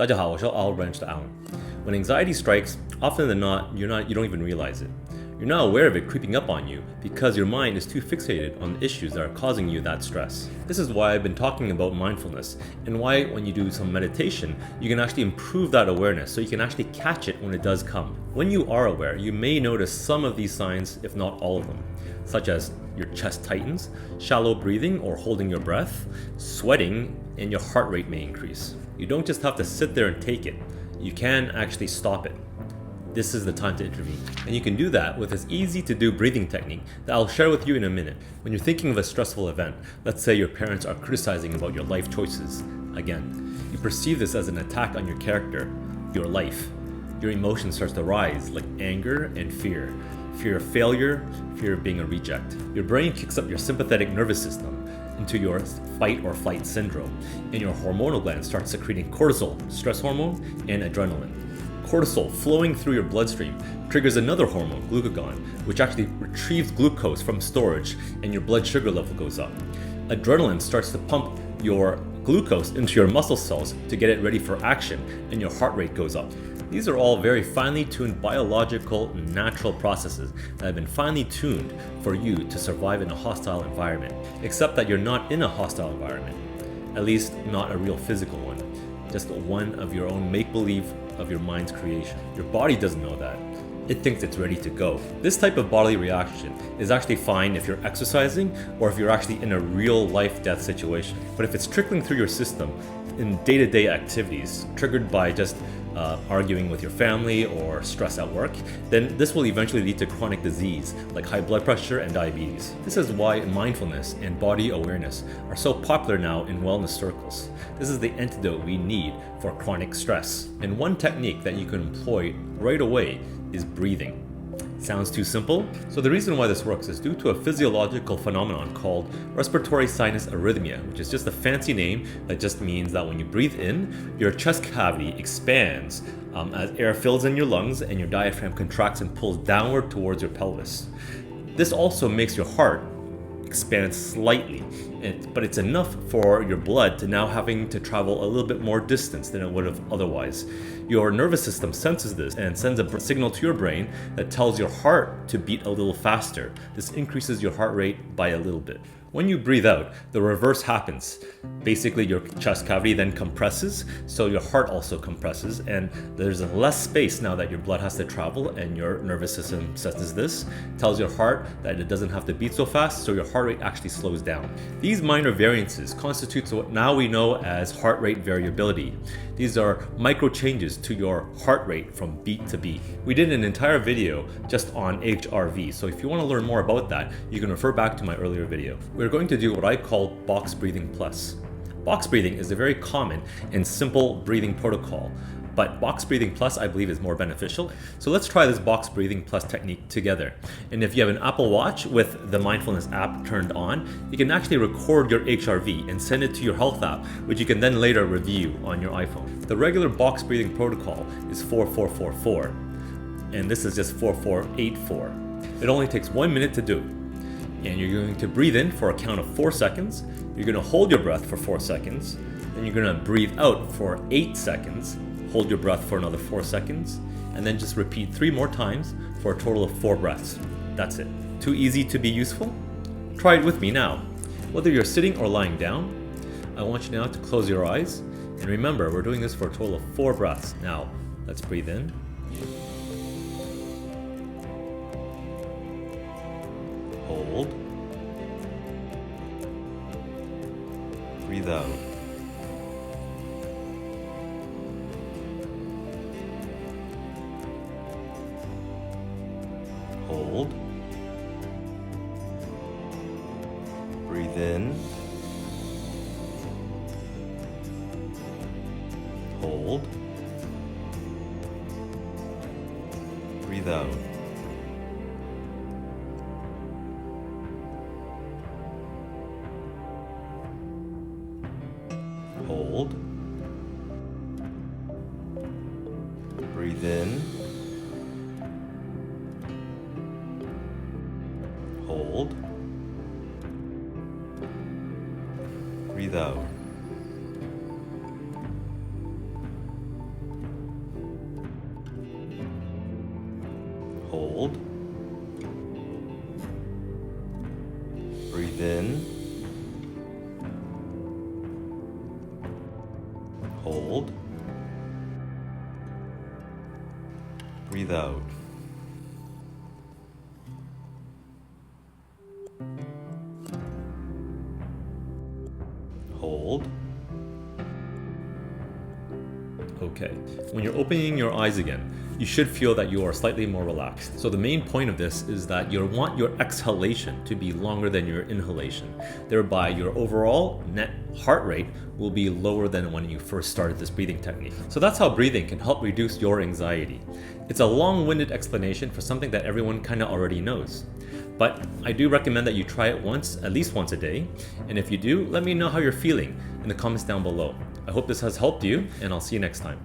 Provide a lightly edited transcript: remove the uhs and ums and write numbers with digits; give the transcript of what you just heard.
大家好，我是 Olive Branch 的 Alan. When anxiety strikes, often than not, you don't even realize it. You're not aware of it creeping up on you because your mind is too fixated on the issues that are causing you that stress. This is why I've been talking about mindfulness and why when you do some meditation, you can actually improve that awareness so you can actually catch it when it does come. When you are aware, you may notice some of these signs, if not all of them, such as your chest tightens, shallow breathing or holding your breath, sweating, and your heart rate may increase. You don't just have to sit there and take it. You can actually stop it. This is the time to intervene. And you can do that with this easy to do breathing technique that I'll share with you in a minute. When you're thinking of a stressful event, let's say your parents are criticizing about your life choices, again, you perceive this as an attack on your character, your life. Your emotion starts to rise like anger and fear. Fear of failure, fear of being a reject. Your brain kicks up your sympathetic nervous system into your fight or flight syndrome, and your hormonal gland starts secreting cortisol, stress hormone, and adrenaline. Cortisol flowing through your bloodstream triggers another hormone, glucagon, which actually retrieves glucose from storage and your blood sugar level goes up. Adrenaline starts to pump your glucose into your muscle cells to get it ready for action and your heart rate goes up. These are all very finely tuned biological, natural processes that have been finely tuned for you to survive in a hostile environment, except that you're not in a hostile environment, at least not a real physical one, just one of your own make-believe of your mind's creation. Your body doesn't know that. It thinks it's ready to go. This type of bodily reaction is actually fine if you're exercising or if you're actually in a real life-death situation. But if it's trickling through your system in day-to-day activities, triggered by just arguing with your family or stress at work, then this will eventually lead to chronic disease like high blood pressure and diabetes. This is why mindfulness and body awareness are so popular now in wellness circles. This is the antidote we need for chronic stress. And one technique that you can employ right away is breathing. Sounds too simple? So the reason why this works is due to a physiological phenomenon called respiratory sinus arrhythmia, which is just a fancy name that just means that when you breathe in, your chest cavity expands as air fills in your lungs and your diaphragm contracts and pulls downward towards your pelvis. This also makes your heart expand slightly, but it's enough for your blood to now having to travel a little bit more distance than it would have otherwise. Your nervous system senses this and sends a signal to your brain that tells your heart to beat a little faster. This increases your heart rate by a little bit. When you breathe out, the reverse happens. Basically, your chest cavity then compresses, so your heart also compresses, and there's less space now that your blood has to travel, and your nervous system senses this, tells your heart that it doesn't have to beat so fast, so your heart rate actually slows down. These minor variances constitute what now we know as heart rate variability. These are micro changes to your heart rate from beat to beat. We did an entire video just on HRV, so if you want to learn more about that, you can refer back to my earlier video. We're going to do what I call box breathing plus. Box breathing is a very common and simple breathing protocol, but box breathing plus I believe is more beneficial. So let's try this box breathing plus technique together. And if you have an Apple Watch with the mindfulness app turned on, you can actually record your HRV and send it to your health app, which you can then later review on your iPhone. The regular box breathing protocol is 4-4-4-4, and this is just 4-4-8-4. It only takes 1 minute to do. And you're going to breathe in for a count of 4 seconds, you're going to hold your breath for 4 seconds, then you're going to breathe out for 8 seconds, hold your breath for another 4 seconds, and then just repeat 3 more times for a total of 4 breaths. That's it. Too easy to be useful? Try it with me now. Whether you're sitting or lying down, I want you now to close your eyes, and remember, we're doing this for a total of 4 breaths. Now, let's breathe in. Hold. Breathe out. Hold. Breathe in. Hold. Breathe out. Hold. Breathe in. Hold. Breathe out. Hold. Breathe in. Hold. Breathe out. Hold. Okay, when you're opening your eyes again, you should feel that you are slightly more relaxed. So the main point of this is that you want your exhalation to be longer than your inhalation. Thereby, your overall net heart rate will be lower than when you first started this breathing technique. So that's how breathing can help reduce your anxiety. It's a long-winded explanation for something that everyone kind of already knows. But I do recommend that you try it at least once a day. And if you do, let me know how you're feeling in the comments down below. I hope this has helped you, and I'll see you next time.